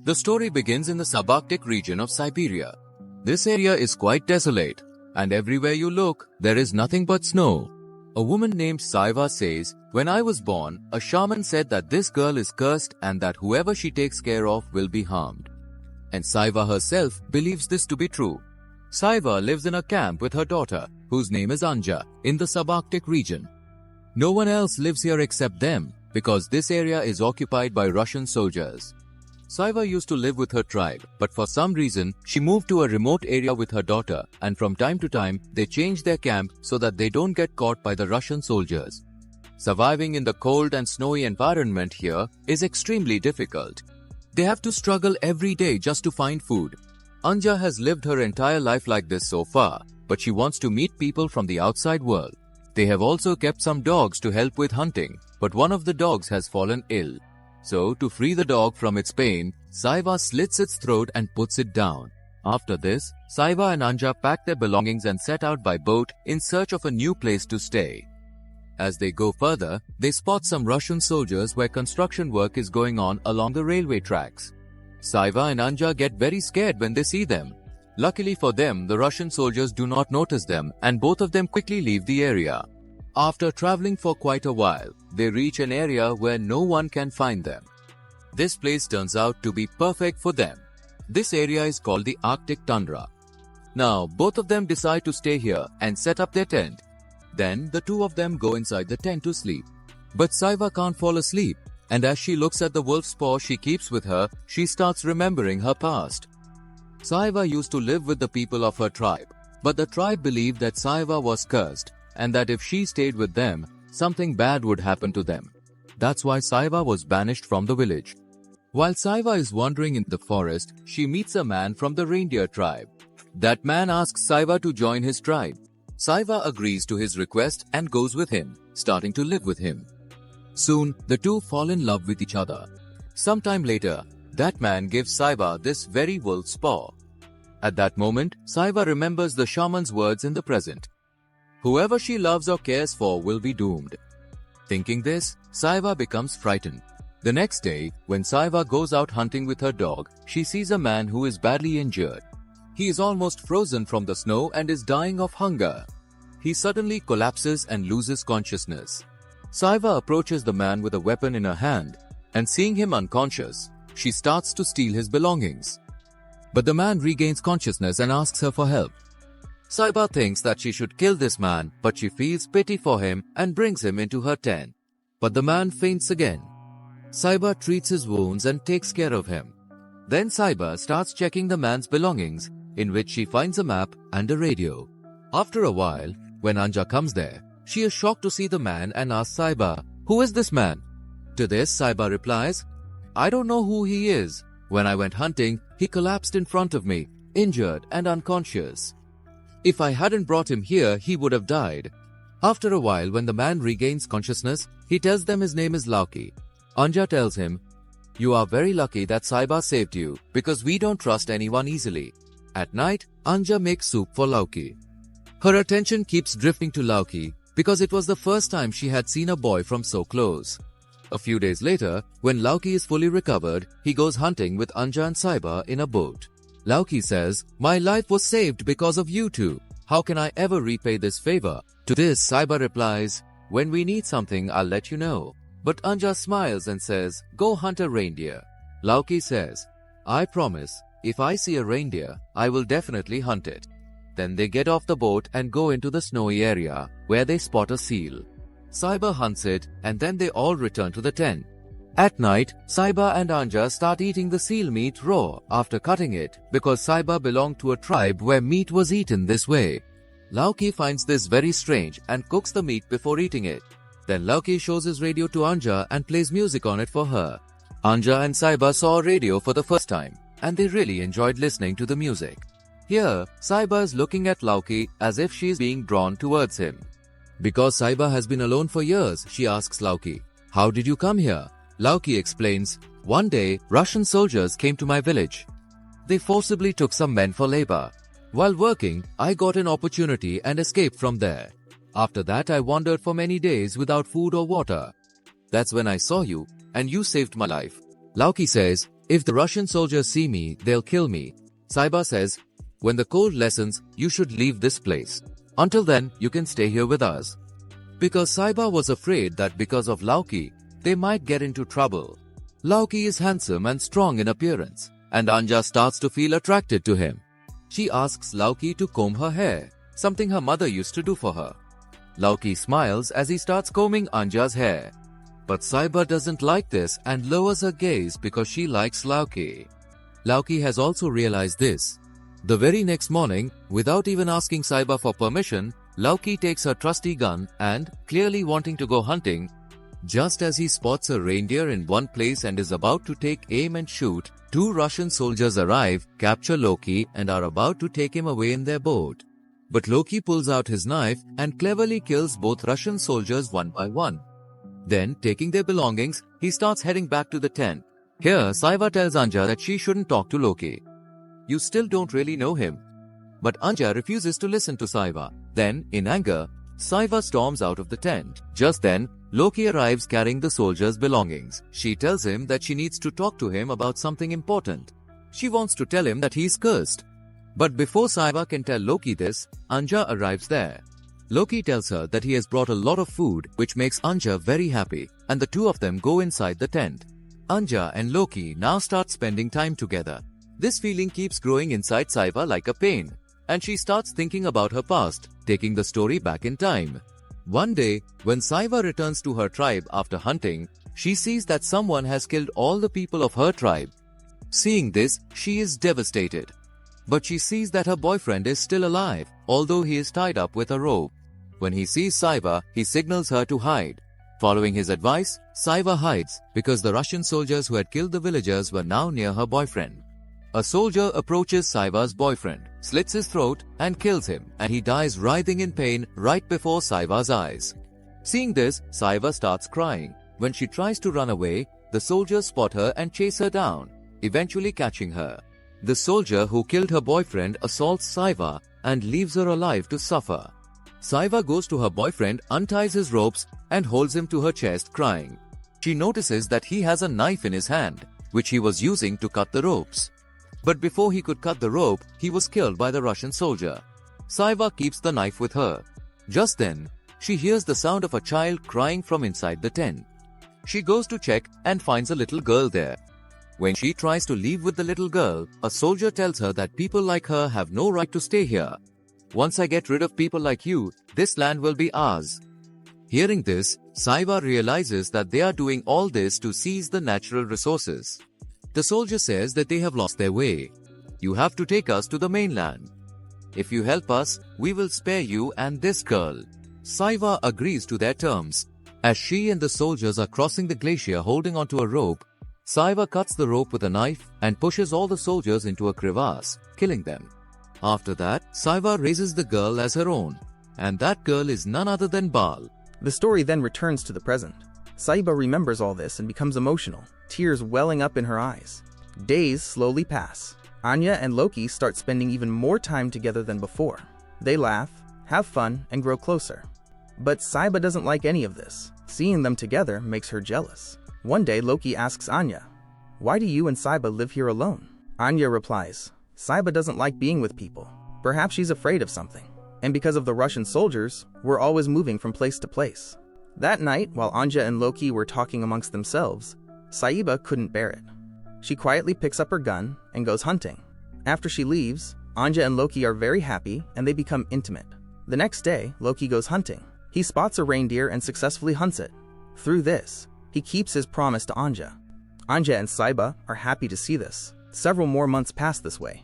The story begins in the subarctic region of Siberia. This area is quite desolate, and everywhere you look, there is nothing but snow. A woman named Saiva says, "When I was born, a shaman said that this girl is cursed and that whoever she takes care of will be harmed." And Saiva herself believes this to be true. Saiva lives in a camp with her daughter, whose name is Anja, in the subarctic region. No one else lives here except them, because this area is occupied by Russian soldiers. Saiva used to live with her tribe, but for some reason, she moved to a remote area with her daughter, and from time to time, they change their camp so that they don't get caught by the Russian soldiers. Surviving in the cold and snowy environment here is extremely difficult. They have to struggle every day just to find food. Anja has lived her entire life like this so far, but she wants to meet people from the outside world. They have also kept some dogs to help with hunting, but one of the dogs has fallen ill. So, to free the dog from its pain, Saiva slits its throat and puts it down. After this, Saiva and Anja pack their belongings and set out by boat in search of a new place to stay. As they go further, they spot some Russian soldiers where construction work is going on along the railway tracks. Saiva and Anja get very scared when they see them. Luckily for them, the Russian soldiers do not notice them, and both of them quickly leave the area. After traveling for quite a while, they reach an area where no one can find them. This place turns out to be perfect for them. This area is called the Arctic Tundra. Now, both of them decide to stay here and set up their tent. Then, the two of them go inside the tent to sleep. But Saiva can't fall asleep, and as she looks at the wolf's paw she keeps with her, she starts remembering her past. Saiva used to live with the people of her tribe, but the tribe believed that Saiva was cursed, and that if she stayed with them, something bad would happen to them. That's why Saiva was banished from the village. While Saiva is wandering in the forest, she meets a man from the reindeer tribe. That man asks Saiva to join his tribe. Saiva agrees to his request and goes with him, starting to live with him. Soon, the two fall in love with each other. Sometime later, that man gives Saiva this very wolf's paw. At that moment, Saiva remembers the shaman's words in the present. Whoever she loves or cares for will be doomed. Thinking this, Saiva becomes frightened. The next day, when Saiva goes out hunting with her dog, she sees a man who is badly injured. He is almost frozen from the snow and is dying of hunger. He suddenly collapses and loses consciousness. Saiva approaches the man with a weapon in her hand, and seeing him unconscious, she starts to steal his belongings. But the man regains consciousness and asks her for help. Saiva thinks that she should kill this man, but she feels pity for him and brings him into her tent. But the man faints again. Saiva treats his wounds and takes care of him. Then Saiva starts checking the man's belongings, in which she finds a map and a radio. After a while, when Anja comes there, she is shocked to see the man and asks Saiva, "Who is this man?" To this, Saiva replies, "I don't know who he is. When I went hunting, he collapsed in front of me, injured and unconscious. If I hadn't brought him here, he would have died." After a while, when the man regains consciousness, he tells them his name is Lauki. Anja tells him, "You are very lucky that Saiva saved you, because we don't trust anyone easily." At night, Anja makes soup for Lauki. Her attention keeps drifting to Lauki, because it was the first time she had seen a boy from so close. A few days later, when Lauki is fully recovered, he goes hunting with Anja and Saiva in a boat. Lauki says, "My life was saved because of you two. How can I ever repay this favor?" To this, Saiva replies, "When we need something, I'll let you know." But Anja smiles and says, "Go hunt a reindeer." Lauki says, "I promise, if I see a reindeer, I will definitely hunt it." Then they get off the boat and go into the snowy area, where they spot a seal. Saiva hunts it, and then they all return to the tent. At night, Saiva and Anja start eating the seal meat raw after cutting it, because Saiva belonged to a tribe where meat was eaten this way. Lauki finds this very strange and cooks the meat before eating it. Then Lauki shows his radio to Anja and plays music on it for her. Anja and Saiva saw a radio for the first time, and they really enjoyed listening to the music. Here, Saiva is looking at Lauki as if she is being drawn towards him. Because Saiva has been alone for years, she asks Lauki, "How did you come here?" Lauki explains, "One day, Russian soldiers came to my village. They forcibly took some men for labor. While working, I got an opportunity and escaped from there. After that, I wandered for many days without food or water. That's when I saw you, and you saved my life." Lauki says, If the Russian soldiers see me, they'll kill me. Saiba says, when the cold lessens, you should leave this place. Until then, you can stay here with us. Because Saiba was afraid that because of Lauki, they might get into trouble. Lauki is handsome and strong in appearance, and Anja starts to feel attracted to him. She asks Lauki to comb her hair, something her mother used to do for her. Lauki smiles as he starts combing Anja's hair. But Saiba doesn't like this and lowers her gaze because she likes Lauki. Lauki has also realized this. The very next morning, without even asking Saiba for permission, Lauki takes her trusty gun and, clearly wanting to go hunting, just as he spots a reindeer in one place and is about to take aim and shoot, two Russian soldiers arrive, capture Loki and are about to take him away in their boat. But Loki pulls out his knife and cleverly kills both Russian soldiers one by one. Then, taking their belongings, he starts heading back to the tent. Here, Saiba tells Anja that she shouldn't talk to Loki. You still don't really know him. But Anja refuses to listen to Saiba. Then, in anger, Saiba storms out of the tent. Just then, Loki arrives carrying the soldiers' belongings. She tells him that she needs to talk to him about something important. She wants to tell him that he's cursed. But before Saiba can tell Loki this, Anja arrives there. Loki tells her that he has brought a lot of food, which makes Anja very happy, and the two of them go inside the tent. Anja and Loki now start spending time together. This feeling keeps growing inside Saiba like a pain, and she starts thinking about her past, taking the story back in time. One day, when Saiba returns to her tribe after hunting, she sees that someone has killed all the people of her tribe. Seeing this, she is devastated. But she sees that her boyfriend is still alive, although he is tied up with a rope. When he sees Saiba, he signals her to hide. Following his advice, Saiba hides because the Russian soldiers who had killed the villagers were now near her boyfriend. A soldier approaches Saiba's boyfriend, slits his throat and kills him, and he dies writhing in pain right before Saiba's eyes. Seeing this, Saiba starts crying. When she tries to run away, the soldiers spot her and chase her down, eventually catching her. The soldier who killed her boyfriend assaults Saiba and leaves her alive to suffer. Saiba goes to her boyfriend, unties his ropes, and holds him to her chest, crying. She notices that he has a knife in his hand, which he was using to cut the ropes. But before he could cut the rope, he was killed by the Russian soldier. Saiba keeps the knife with her. Just then, she hears the sound of a child crying from inside the tent. She goes to check and finds a little girl there. When she tries to leave with the little girl, a soldier tells her that people like her have no right to stay here. Once I get rid of people like you, this land will be ours. Hearing this, Saiba realizes that they are doing all this to seize the natural resources. The soldier says that they have lost their way. You have to take us to the mainland. If you help us, we will spare you and this girl. Saiba agrees to their terms. As she and the soldiers are crossing the glacier holding onto a rope, Saiba cuts the rope with a knife and pushes all the soldiers into a crevasse, killing them. After that, Saiba raises the girl as her own, and that girl is none other than Baal. The story then returns to the present. Saiba remembers all this and becomes emotional, tears welling up in her eyes. Days slowly pass. Anja and Loki start spending even more time together than before. They laugh, have fun, and grow closer. But Saiba doesn't like any of this. Seeing them together makes her jealous. One day, Loki asks Anja, "Why do you and Saiba live here alone?" Anja replies, "Saiba doesn't like being with people. Perhaps she's afraid of something. And because of the Russian soldiers, we're always moving from place to place." That night, while Anja and Loki were talking amongst themselves, Saiba couldn't bear it. She quietly picks up her gun and goes hunting. After she leaves, Anja and Loki are very happy and they become intimate. The next day, Loki goes hunting. He spots a reindeer and successfully hunts it. Through this, he keeps his promise to Anja. Anja and Saiba are happy to see this. Several more months pass this way.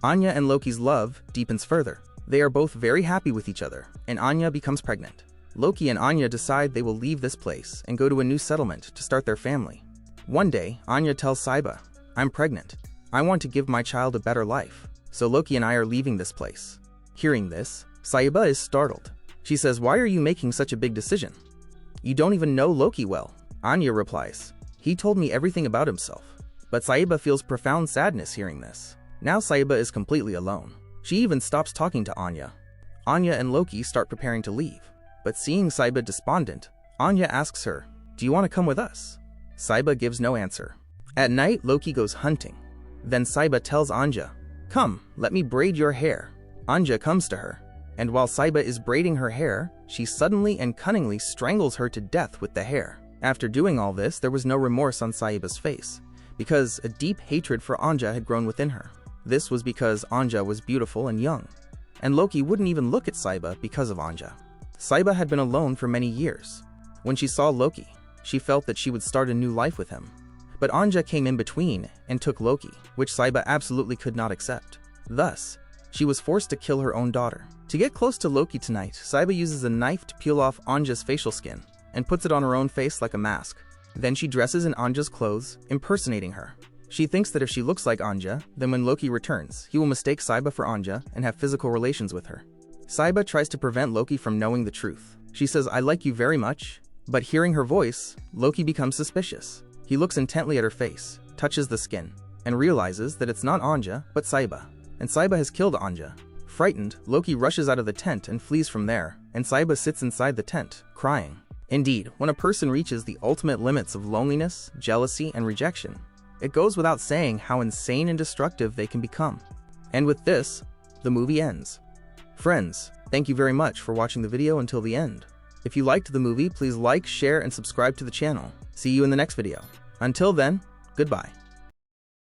Anja and Loki's love deepens further. They are both very happy with each other, and Anja becomes pregnant. Loki and Anja decide they will leave this place and go to a new settlement to start their family. One day, Anja tells Saiba, "I'm pregnant. I want to give my child a better life, so Loki and I are leaving this place." Hearing this, Saiba is startled. She says, "Why are you making such a big decision? You don't even know Loki well." Anja replies, "He told me everything about himself." But Saiba feels profound sadness hearing this. Now Saiba is completely alone. She even stops talking to Anja. Anja and Loki start preparing to leave. But seeing Saiba despondent, Anja asks her, "Do you want to come with us?" Saiba gives no answer. At night, Loki goes hunting. Then Saiba tells Anja, "Come, let me braid your hair." Anja comes to her, and while Saiba is braiding her hair, she suddenly and cunningly strangles her to death with the hair. After doing all this, there was no remorse on Saiba's face, because a deep hatred for Anja had grown within her. This was because Anja was beautiful and young, and Loki wouldn't even look at Saiba because of Anja. Saiba had been alone for many years. When she saw Loki, she felt that she would start a new life with him. But Anja came in between and took Loki, which Saiba absolutely could not accept. Thus, she was forced to kill her own daughter. To get close to Loki tonight, Saiba uses a knife to peel off Anja's facial skin and puts it on her own face like a mask. Then she dresses in Anja's clothes, impersonating her. She thinks that if she looks like Anja, then when Loki returns, he will mistake Saiba for Anja and have physical relations with her. Saiba tries to prevent Loki from knowing the truth. She says, "I like you very much," but hearing her voice, Loki becomes suspicious. He looks intently at her face, touches the skin, and realizes that it's not Anja, but Saiba. And Saiba has killed Anja. Frightened, Loki rushes out of the tent and flees from there, and Saiba sits inside the tent, crying. Indeed, when a person reaches the ultimate limits of loneliness, jealousy, and rejection, it goes without saying how insane and destructive they can become. And with this, the movie ends. Friends, thank you very much for watching the video until the end. If you liked the movie, please like, share, and subscribe to the channel. See you in the next video. Until then, goodbye.